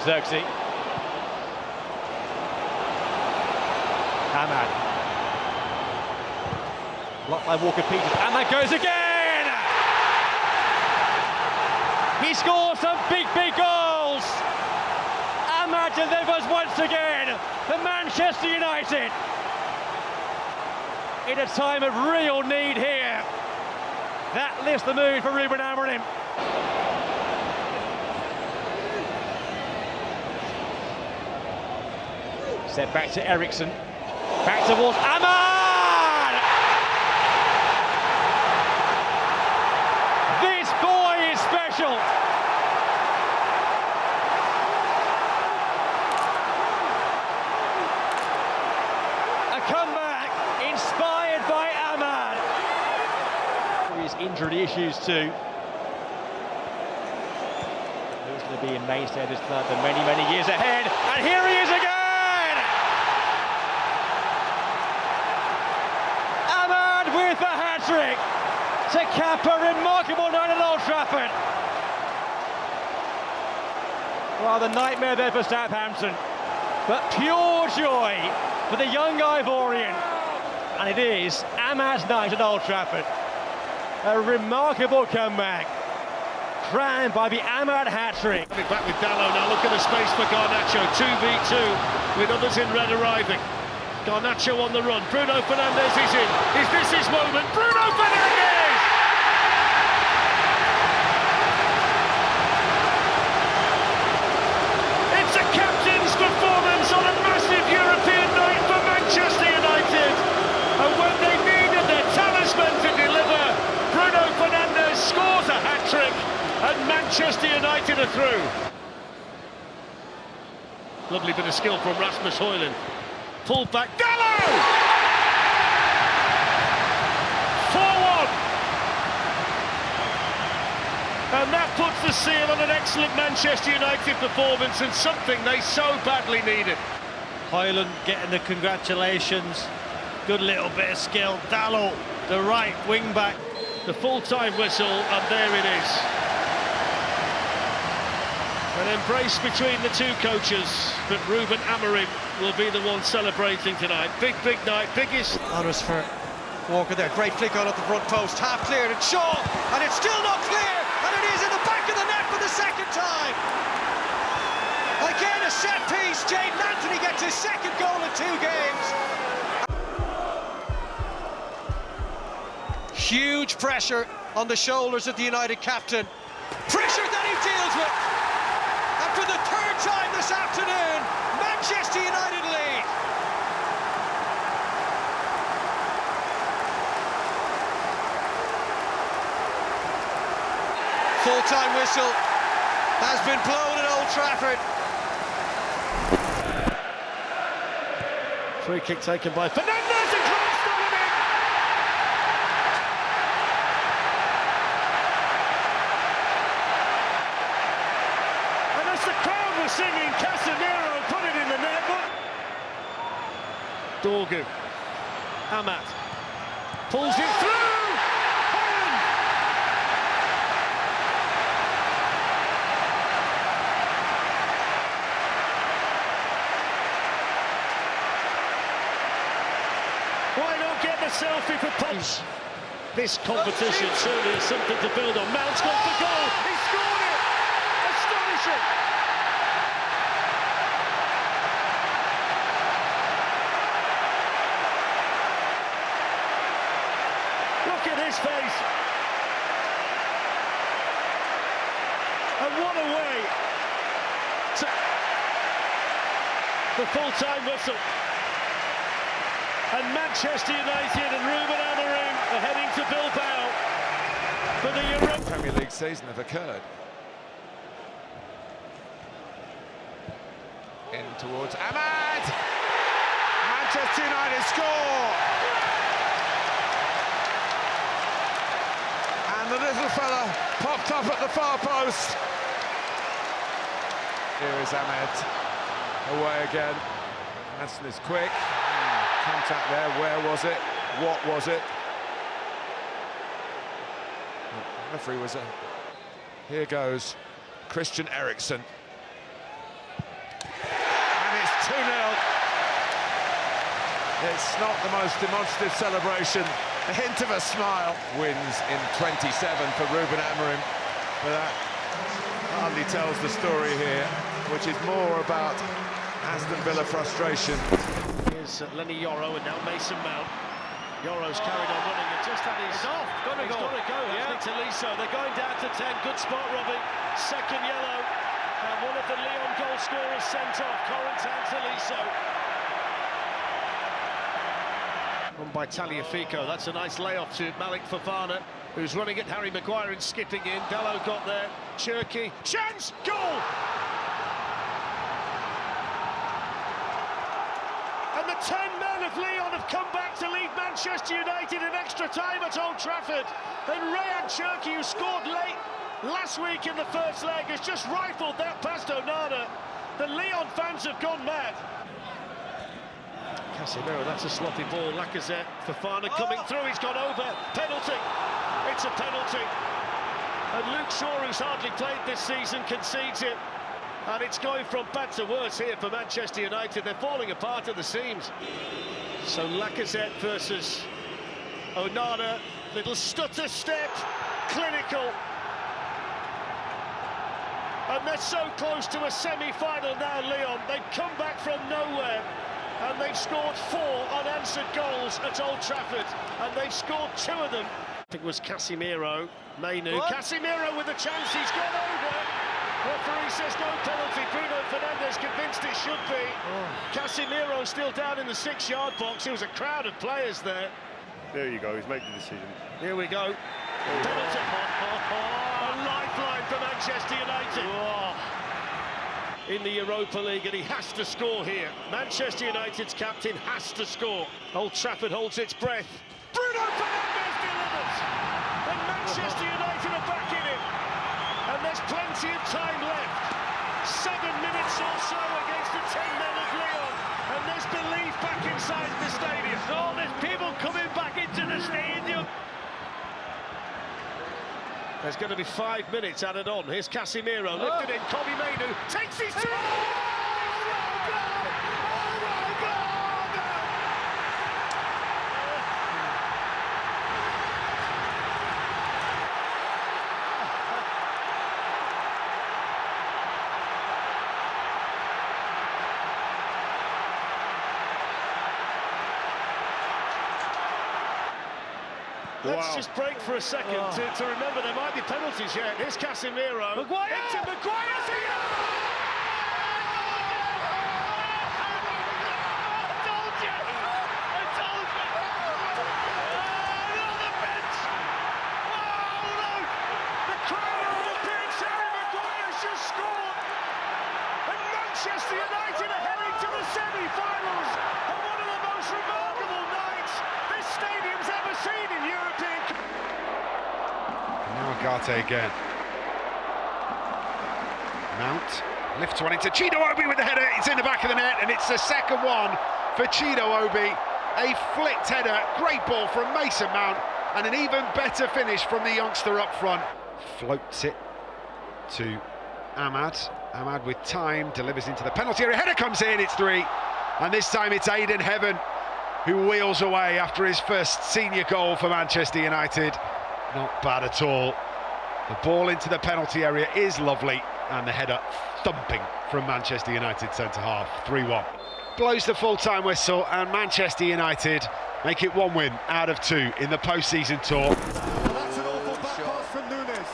Xerxes. Ahmad. Blocked by Walker-Peters. Ahmad goes again! He scores some big goals! Ahmad delivers once again for Manchester United. In a time of real need here. That lifts the mood for Ruben Amorim. Set back to Eriksson. Back towards Ahmad! This boy is special. A comeback inspired by Ahmad. His injury issues too. He's going to be a mainstay of this club for many years ahead. And here he is again! With the hat-trick to cap a remarkable night at Old Trafford. Well, the nightmare there for Southampton, but pure joy for the young Ivorian. And it is Ahmad's night at Old Trafford. A remarkable comeback, crowned by the Ahmad hat-trick. Back with Dalot now, look at the space for Garnacho, 2v2 with others in red arriving. Garnacho on the run, Bruno Fernandes is in. Is this his moment? Bruno Fernandes! It's a captain's performance on a massive European night for Manchester United. And when they needed their talisman to deliver, Bruno Fernandes scores a hat-trick and Manchester United are through. Lovely bit of skill from Rasmus Højlund. Pulled back, Dalot! 4-1! And that puts the seal on an excellent Manchester United performance and something they so badly needed. Højlund getting the congratulations, good little bit of skill. Dalot, the right wing-back. The full-time whistle, and there it is. An embrace between the two coaches, but Ruben Amorim will be the one celebrating tonight. Big night, biggest. Honours for Walker there, great flick on at the front post, half cleared, and Shaw, and it's still not clear, and it is in the back of the net for the second time. Again, a set piece, Jaden Antony gets his second goal in 2 games. Huge pressure on the shoulders of the United captain. Pressure that he deals with. And for the 3rd time this afternoon, Manchester United lead. Full-time whistle has been blown at Old Trafford. Free kick taken by Fernandes, and Clark stolen in. And as the crowd was singing, Casemiro put it in the net. Dorgu, Ahmad pulls it through. Holland. Why not get the selfie for punch? This competition certainly is something to build on. Mount's got the goal. He scored it. Astonishing. Look at his face. And what a way to the full-time whistle. And Manchester United and Ruben Amorim are heading to Bilbao for the Euro. Premier League season have occurred. In towards Ahmad! Manchester United score! And the little fella popped up at the far post. Here is Ahmad, away again. Hansen is quick. Contact there, where was it? What was it? The referee was Here goes Christian Eriksen. It's not the most demonstrative celebration. A hint of a smile. Wins in 27 for Ruben Amorim. But that hardly tells the story here, which is more about Aston Villa frustration. Here's Lenny Yoro and now Mason Mount. Yoro's carried on running and just had his... Got to go, yeah. Tolisso. They're going down to 10. Good spot, Robbie. Second yellow. And one of the Lyon goal scorers sent off. Corentin Tolisso. On by Tagliafico. That's a nice layoff to Malik Fofana, who's running at Harry Maguire and skipping in. Dalot got there. Cherki. Chance! Goal! And the 10 men of Lyon have come back to lead Manchester United in extra time at Old Trafford. And Rayan Cherki, who scored late last week in the first leg, has just rifled that past Onana. The Lyon fans have gone mad. Casemiro, that's a sloppy ball. Lacazette, Fofana coming through, he's gone over. Penalty. It's a penalty. And Luke Shaw, who's hardly played this season, concedes it. And it's going from bad to worse here for Manchester United. They're falling apart at the seams. So Lacazette versus Onana. Little stutter step, clinical. And they're so close to a semi-final now, Lyon. They've come back from nowhere. And they've scored 4 unanswered goals at Old Trafford. And they've scored 2 of them. I think it was Casemiro, Mainu. Casemiro with a chance, he's gone over. Referee says no penalty. Bruno Fernandes convinced it should be. Casemiro still down in the 6-yard box. There was a crowd of players there. There you go, he's made the decision. Here we go. Penalty. A lifeline for Manchester United. In the Europa League, and he has to score here. Manchester United's captain has to score. Old Trafford holds its breath. Bruno Fernandes delivers! And Manchester United are back in it. And there's plenty of time left. 7 minutes or so against the 10 men of Lyon. And there's belief back inside the stadium. Oh, there's people coming back into the stadium. There's going to be 5 minutes added on. Here's Casemiro, lifted in, Kobe Mainu takes his two! Let's just break for a second to remember there might be penalties yet. Here's Casemiro. Maguire! Into Maguire! Manchester United are heading to the semi-finals of one of the most remarkable nights this stadium's ever seen in European. Now Agate again. Mount lifts one into Chido Obi with the header. It's in the back of the net, and it's the second one for Chido Obi. A flicked header, great ball from Mason Mount, and an even better finish from the youngster up front. Floats it to Ahmad. Ahmad with time, delivers into the penalty area. Header comes in, it's 3. And this time it's Aidan Heaven who wheels away after his first senior goal for Manchester United. Not bad at all. The ball into the penalty area is lovely, and the header thumping from Manchester United centre-half. 3-1. Blows the full-time whistle, and Manchester United make it 1 win out of 2 in the post-season tour. Well, that's an awful back pass from Nunes.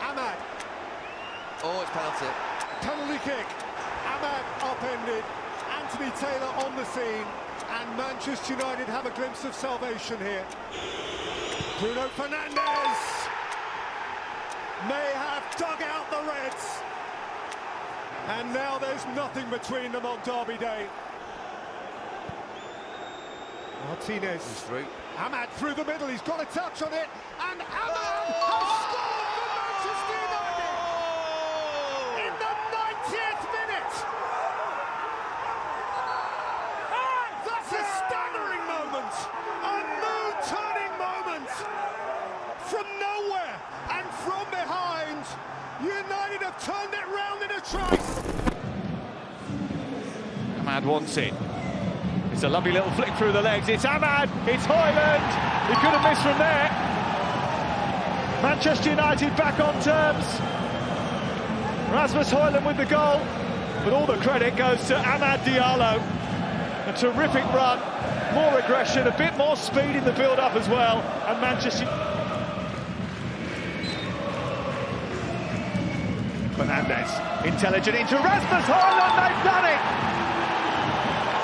Ahmad. Oh, it's penalty. Penalty kick. Ahmad upended. Anthony Taylor on the scene, and Manchester United have a glimpse of salvation here. Bruno Fernandes may have dug out the Reds, and now there's nothing between them on Derby Day. Martinez. He's through. Ahmad through the middle, he's got a touch on it, and Ahmad has scored for Manchester United in the 90th minute. That's a staggering moment, a mood-turning moment. From nowhere and from behind, United have turned it round in a trice. Ahmad wants it. It's a lovely little flick through the legs. It's Ahmad, it's Højlund. He could have missed from there. Manchester United back on terms. Rasmus Højlund with the goal. But all the credit goes to Amad Diallo. A terrific run, more aggression, a bit more speed in the build-up as well. And Manchester... Fernandes, intelligent into Rasmus Højlund, they've done it!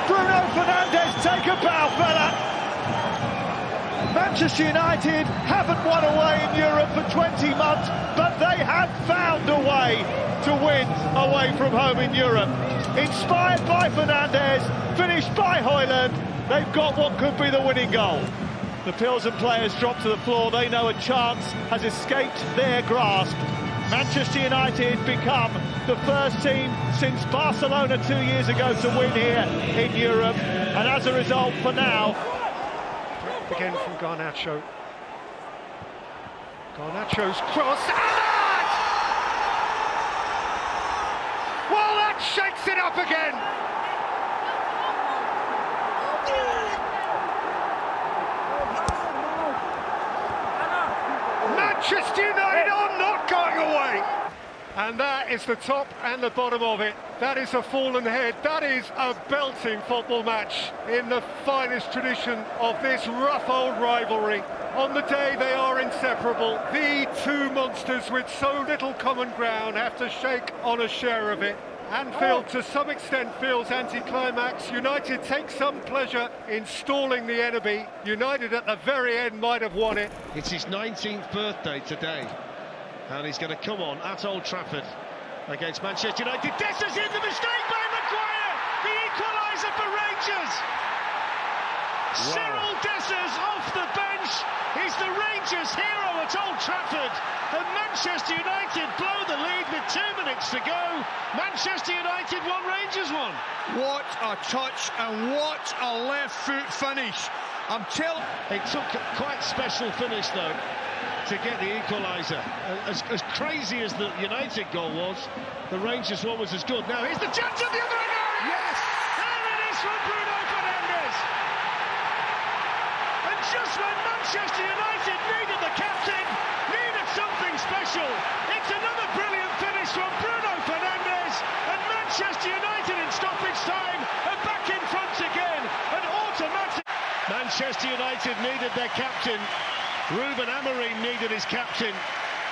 Bruno Fernandes, take a bow, fella! Manchester United haven't won away in Europe for 20 months, but they have found a way to win away from home in Europe. Inspired by Fernandes, finished by Højlund, they've got what could be the winning goal. The Pilsen players drop to the floor, they know a chance has escaped their grasp. Manchester United become the first team since Barcelona 2 years ago to win here in Europe, and as a result, for now... Again from Garnacho. Garnacho's cross. Ahmad! Well, that shakes it up again. Manchester United are not going away. And that is the top and the bottom of it. That is a fallen head. That is a belting football match in the finest tradition of this rough old rivalry. On the day they are inseparable. The two monsters with so little common ground have to shake on a share of it. Anfield to some extent feels anticlimax. United take some pleasure in stalling the enemy. United at the very end might have won it. It's his 19th birthday today, and he's going to come on at Old Trafford against Manchester United. Dessa's in, the mistake by Maguire, the equaliser for Rangers. Wow. Cyril Dessa's off the bench. He's the Rangers hero at Old Trafford, and Manchester United blow the lead with 2 minutes to go. Manchester United 1, Rangers 1. What a touch and what a left foot finish. It took a quite special finish though to get the equaliser. As crazy as the United goal was, the Rangers one was as good. Now here's the chance at the other end. Yes! There it is from Bruno Fernandes. And just when Manchester United needed the captain, needed something special, it's another brilliant finish from Bruno Fernandes, and Manchester United in stoppage time are back in front again, and automatic. Manchester United needed their captain. Ruben Amorim needed his captain.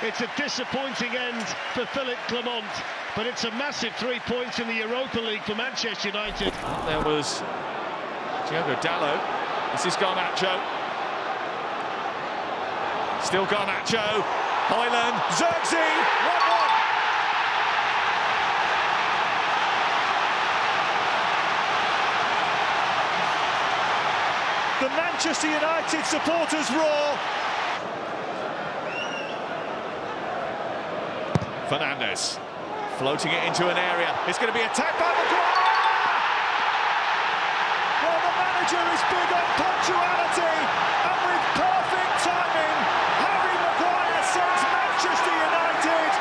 It's a disappointing end for Philippe Clement, but it's a massive 3 points in the Europa League for Manchester United. There was Diogo Dalot. This is Garnacho. Still Garnacho. Højlund. Zirkzee. 1-1. The Manchester United supporters roar. Fernandes floating it into an area. It's going to be attacked by Maguire. Well, the manager is big on punctuality, and with perfect timing, Harry Maguire sends Manchester United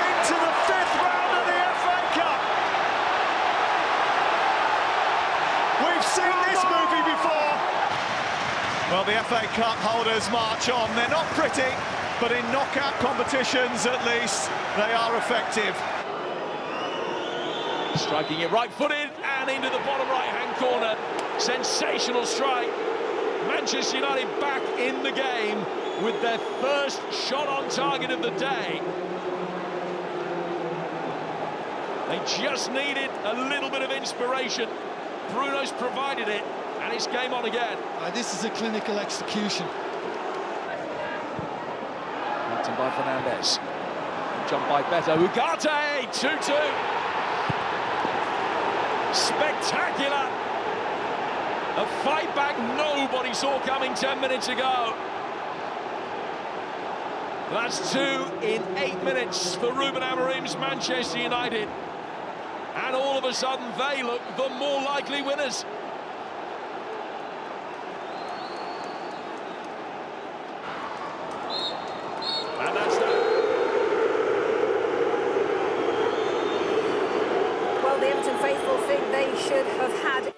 into the 5th round of the FA Cup. We've seen this movie before. Well, the FA Cup holders march on. They're not pretty, but in knockout competitions, at least, they are effective. Striking it right-footed and into the bottom right-hand corner. Sensational strike. Manchester United back in the game with their first shot on target of the day. They just needed a little bit of inspiration. Bruno's provided it, and it's game on again. This is a clinical execution. By Fernandes, jump by Beto, Ugarte, 2-2. Spectacular. A fight back nobody saw coming 10 minutes ago. That's 2 in 8 minutes for Ruben Amorim's Manchester United. And all of a sudden they look the more likely winners. And that's that. Well, the the Everton faithful think they should have had